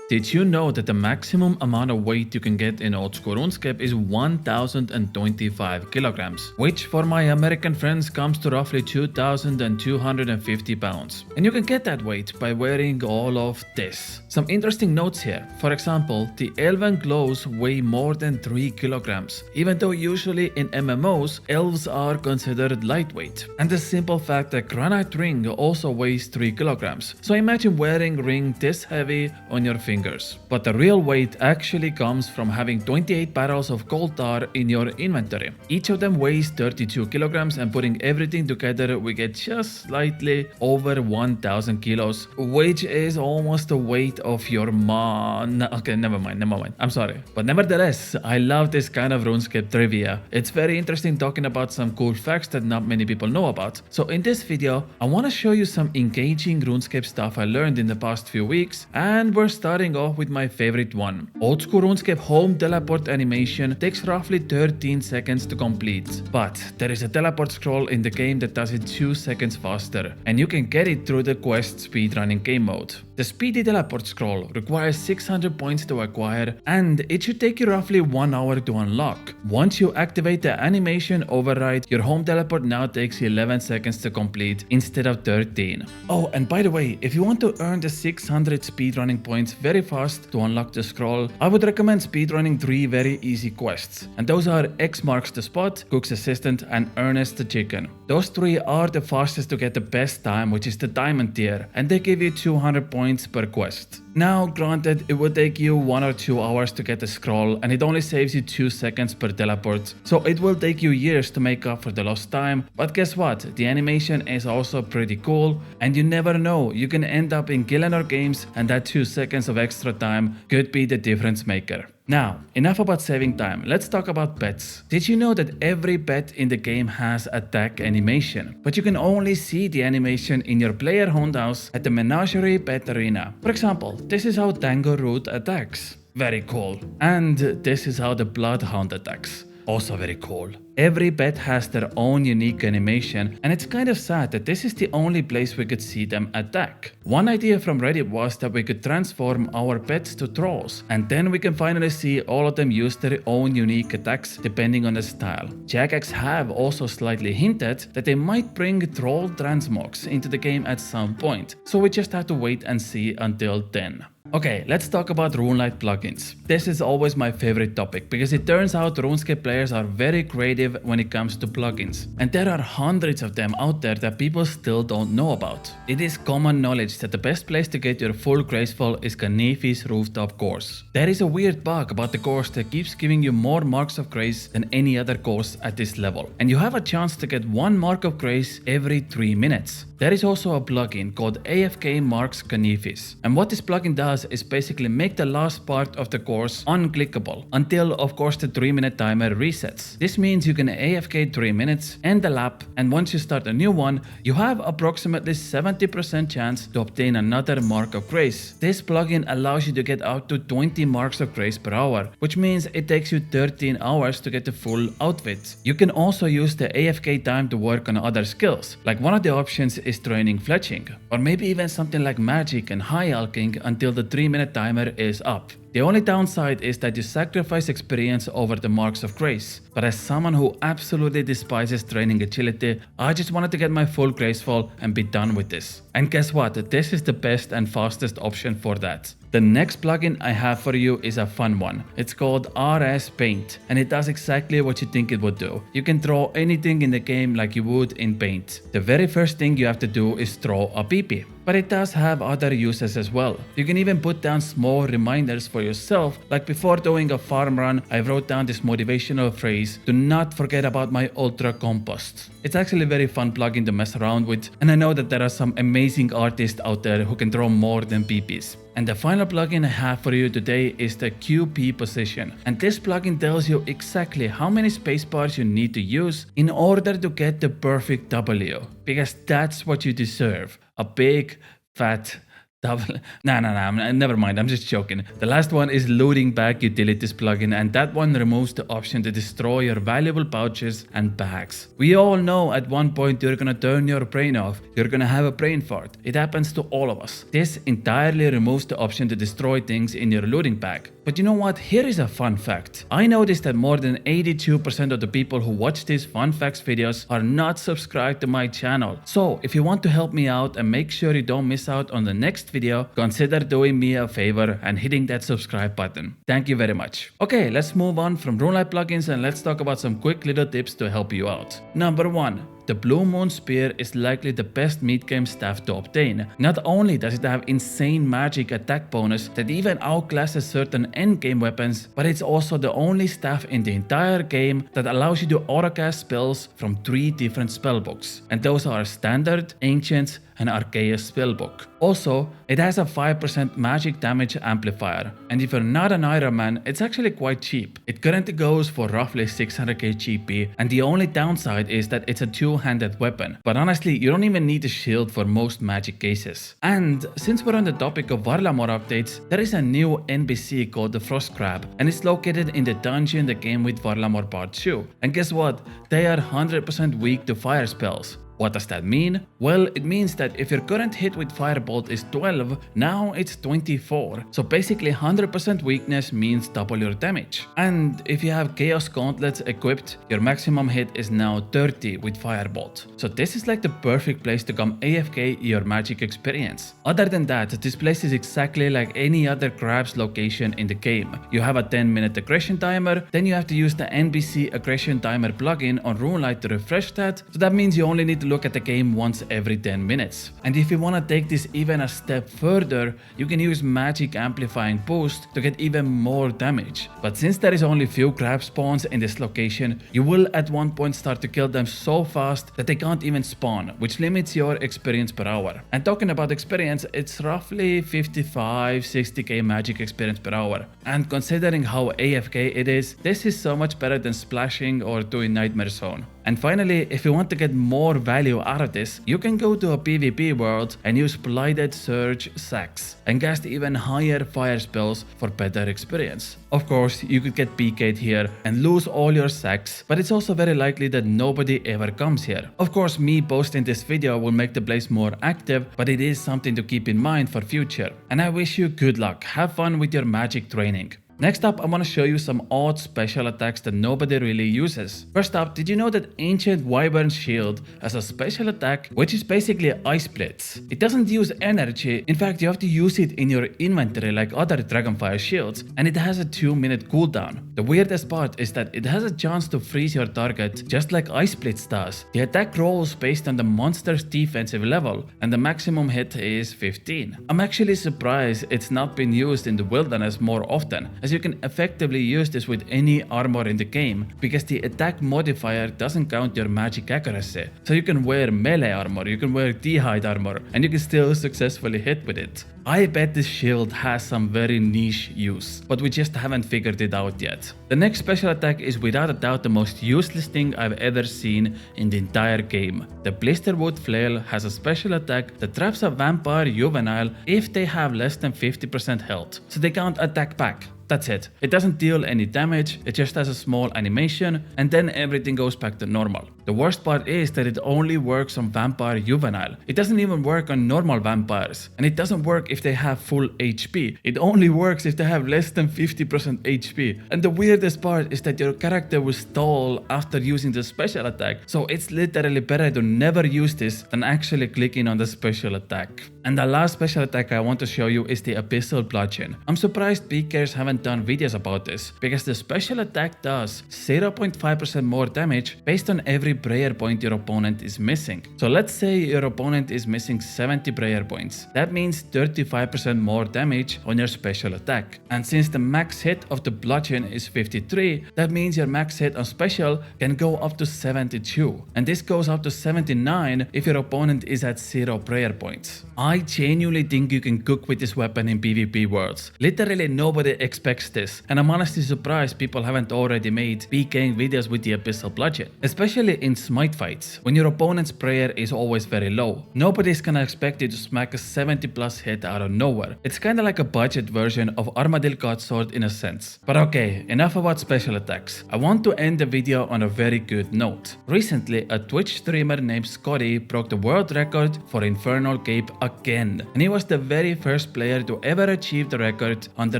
Did you know that the maximum amount of weight you can get in old school RuneScape is 1025 kilograms, which for my American friends comes to roughly 2250 pounds. And you can get that weight by wearing all of this. Some interesting notes here. For example, the elven gloves weigh more than 3 kilograms, even though usually in MMOs, elves are considered lightweight. And the simple fact that granite ring also weighs 3 kilograms. So imagine wearing ring this heavy on your finger. But the real weight actually comes from having 28 barrels of coal tar in your inventory. Each of them weighs 32 kilograms, and putting everything together we get just slightly over 1000 kilos, which is almost the weight of your mom. Okay, never mind, I'm sorry. But nevertheless, I love this kind of RuneScape trivia. It's very interesting talking about some cool facts that not many people know about. So in this video, I want to show you some engaging RuneScape stuff I learned in the past few weeks, and we're starting off with my favorite one. Old school RuneScape home teleport animation takes roughly 13 seconds to complete, but there is a teleport scroll in the game that does it 2 seconds faster, and you can get it through the quest speedrunning game mode. The speedy teleport scroll requires 600 points to acquire, and it should take you roughly 1 hour to unlock. Once you activate the animation override, your home teleport now takes 11 seconds to complete instead of 13. Oh, and by the way, if you want to earn the 600 speedrunning points very fast to unlock the scroll, I would recommend speedrunning 3 very easy quests, and those are X marks the spot, Cook's assistant, and Ernest the chicken. Those 3 are the fastest to get the best time, which is the diamond tier, and they give you 200 points per quest. Now, granted, it would take you 1 or 2 hours to get the scroll, and it only saves you 2 seconds per teleport, so it will take you years to make up for the lost time. But guess what? The animation is also pretty cool, and you never know, you can end up in Gillenor games, and that 2 seconds of extra time could be the difference maker. Now, enough about saving time, let's talk about pets. Did you know that every pet in the game has attack animation? But you can only see the animation in your player honed house at the Menagerie Pet Arena. For example, this is how Tango Root attacks. Very cool. And this is how the Bloodhound attacks. Also very cool. Every pet has their own unique animation, and it's kind of sad that this is the only place we could see them attack. One idea from Reddit was that we could transform our pets to trolls, and then we can finally see all of them use their own unique attacks depending on the style. Jagex have also slightly hinted that they might bring troll transmogs into the game at some point, so we just have to wait and see until then. Okay, let's talk about Runelite plugins. This is always my favorite topic because it turns out RuneScape players are very creative when it comes to plugins, and there are hundreds of them out there that people still don't know about. It is common knowledge that the best place to get your full graceful is Knifi's rooftop course. There is a weird bug about the course that keeps giving you more marks of grace than any other course at this level, and you have a chance to get 1 mark of grace every 3 minutes. There is also a plugin called AFK Marks Knifis, and what this plugin does is basically make the last part of the course unclickable until, of course, the 3-minute timer resets. This means you can AFK 3 minutes, end the lap, and once you start a new one, you have approximately 70% chance to obtain another mark of grace. This plugin allows you to get out to 20 marks of grace per hour, which means it takes you 13 hours to get the full outfit. You can also use the AFK time to work on other skills, like one of the options is training fletching, or maybe even something like magic and high alching until the 3-minute timer is up. The only downside is that you sacrifice experience over the marks of grace, but as someone who absolutely despises training agility, I just wanted to get my full graceful and be done with this. And guess what? This is the best and fastest option for that. The next plugin I have for you is a fun one. It's called RS Paint, and it does exactly what you think it would do. You can draw anything in the game like you would in Paint. The very first thing you have to do is draw a PP. But it does have other uses as well. You can even put down small reminders for yourself, like before doing a farm run, I wrote down this motivational phrase, "Do not forget about my ultra compost." It's actually a very fun plugin to mess around with, and I know that there are some amazing artists out there who can draw more than PPs. And the final plugin I have for you today is the QP position. And this plugin tells you exactly how many spacebars you need to use in order to get the perfect W. Because that's what you deserve. A big, fat Never mind, I'm just joking. The last one is Loading Bag Utilities plugin, and that one removes the option to destroy your valuable pouches and bags. We all know at one point you're gonna turn your brain off, you're gonna have a brain fart. It happens to all of us. This entirely removes the option to destroy things in your loading bag. But you know what? Here is a fun fact. I noticed that more than 82% of the people who watch these fun facts videos are not subscribed to my channel. So if you want to help me out and make sure you don't miss out on the next video, consider doing me a favor and hitting that subscribe button. Thank you very much. Okay, let's move on from Runelite plugins and let's talk about some quick little tips to help you out. Number 1. The Blue Moon Spear is likely the best mid-game staff to obtain. Not only does it have insane magic attack bonus that even outclasses certain endgame weapons, but it's also the only staff in the entire game that allows you to autocast spells from 3 different spellbooks. And those are Standard, Ancients, and Arceus spellbook. Also, it has a 5% magic damage amplifier, and if you're not an Iron Man, it's actually quite cheap. It currently goes for roughly 600k GP, and the only downside is that it's a two-handed weapon, but honestly, you don't even need a shield for most magic cases. And since we're on the topic of Varlamore updates, there is a new NPC called the Frost Crab, and it's located in the dungeon that came with Varlamore Part 2. And guess what? They are 100% weak to fire spells. What does that mean? Well, it means that if your current hit with Firebolt is 12, now it's 24. So basically 100% weakness means double your damage. And if you have Chaos Gauntlets equipped, your maximum hit is now 30 with Firebolt. So this is like the perfect place to come AFK your magic experience. Other than that, this place is exactly like any other crab's location in the game. You have a 10-minute aggression timer, then you have to use the NPC aggression timer plugin on Runelite to refresh that. So that means you only need to look at the game once every 10 minutes. And if you want to take this even a step further, you can use magic amplifying boost to get even more damage. But since there is only few crab spawns in this location, you will at one point start to kill them so fast that they can't even spawn, which limits your experience per hour. And talking about experience, it's roughly 55-60k magic experience per hour. And considering how AFK it is, this is so much better than splashing or doing Nightmare Zone. And finally, if you want to get more value out of this, you can go to a PvP world and use Blighted Surge sacks and cast even higher fire spells for better experience. Of course, you could get PK'd here and lose all your sacks, but it's also very likely that nobody ever comes here. Of course, me posting this video will make the place more active, but it is something to keep in mind for future. And I wish you good luck, have fun with your magic training. Next up, I want to show you some odd special attacks that nobody really uses. First up, did you know that Ancient Wyvern Shield has a special attack which is basically Ice Blitz? It doesn't use energy, in fact you have to use it in your inventory like other Dragonfire shields, and it has a 2-minute cooldown. The weirdest part is that it has a chance to freeze your target just like Ice Blitz does. The attack rolls based on the monster's defensive level, and the maximum hit is 15. I'm actually surprised it's not been used in the wilderness more often, as you can effectively use this with any armor in the game, because the attack modifier doesn't count your magic accuracy. So you can wear melee armor, you can wear D-hide armor, and you can still successfully hit with it. I bet this shield has some very niche use, but we just haven't figured it out yet. The next special attack is without a doubt the most useless thing I've ever seen in the entire game. The Blisterwood Flail has a special attack that traps a vampire juvenile if they have less than 50% health, so they can't attack back. That's it. It doesn't deal any damage, it just has a small animation, and then everything goes back to normal. The worst part is that it only works on vampire juvenile. It doesn't even work on normal vampires, and it doesn't work if they have full HP. It only works if they have less than 50% HP. And the weirdest part is that your character will stall after using the special attack, so it's literally better to never use this than actually clicking on the special attack. And the last special attack I want to show you is the Abyssal Bludgeon. I'm surprised PKers haven't done videos about this, because the special attack does 0.5% more damage based on every prayer point your opponent is missing. So let's say your opponent is missing 70 prayer points. That means 35% more damage on your special attack. And since the max hit of the bludgeon is 53, that means your max hit on special can go up to 72. And this goes up to 79 if your opponent is at 0 prayer points. I genuinely think you can cook with this weapon in PvP worlds. Literally nobody expects this, and I'm honestly surprised people haven't already made PKing videos with the Abyssal Bludgeon, especially in smite fights, when your opponent's prayer is always very low. Nobody's gonna expect you to smack a 70+ hit out of nowhere. It's kinda like a budget version of Armadillo God Sword in a sense. But okay, enough about special attacks. I want to end the video on a very good note. Recently, a Twitch streamer named Scotty broke the world record for Infernal Cape again, and he was the very first player to ever achieve the record under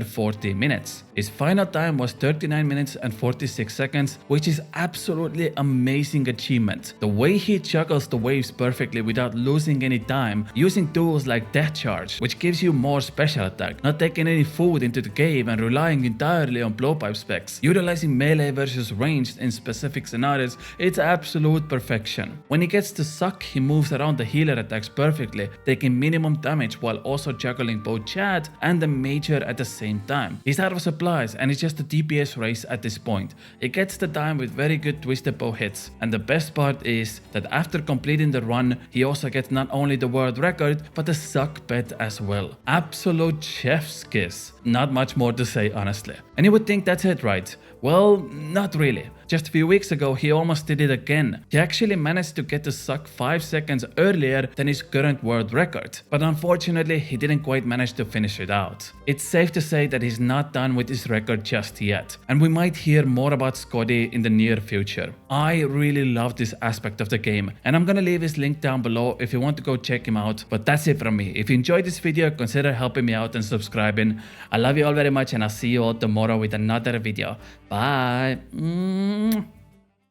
40 minutes. His final time was 39 minutes and 46 seconds, which is absolutely amazing achievement. The way he juggles the waves perfectly without losing any time, using tools like Death Charge, which gives you more special attack, not taking any food into the cave and relying entirely on blowpipe specs, utilizing melee versus ranged in specific scenarios, it's absolute perfection. When he gets to suck, he moves around the healer attacks perfectly, taking minimum damage while also juggling both Chad and the Major at the same time. He's out of supplies and it's just a DPS race at this point. He gets the time with very good twisted bow hits, and the best part is that after completing the run, he also gets not only the world record but the suck bet as well. Absolute chef's kiss. Not much more to say honestly. And you would think that's it, right? Well, not really. Just a few weeks ago, he almost did it again. He actually managed to get the suck 5 seconds earlier than his current world record, but unfortunately he didn't quite manage to finish it out. It's safe to say that he's not done with his record just yet, and we might hear more about Scotty in the near future. I really love this aspect of the game, and I'm gonna leave his link down below if you want to go check him out. But that's it from me. If you enjoyed this video, consider helping me out and subscribing. I love you all very much, and I'll see you all tomorrow with another video. Bye.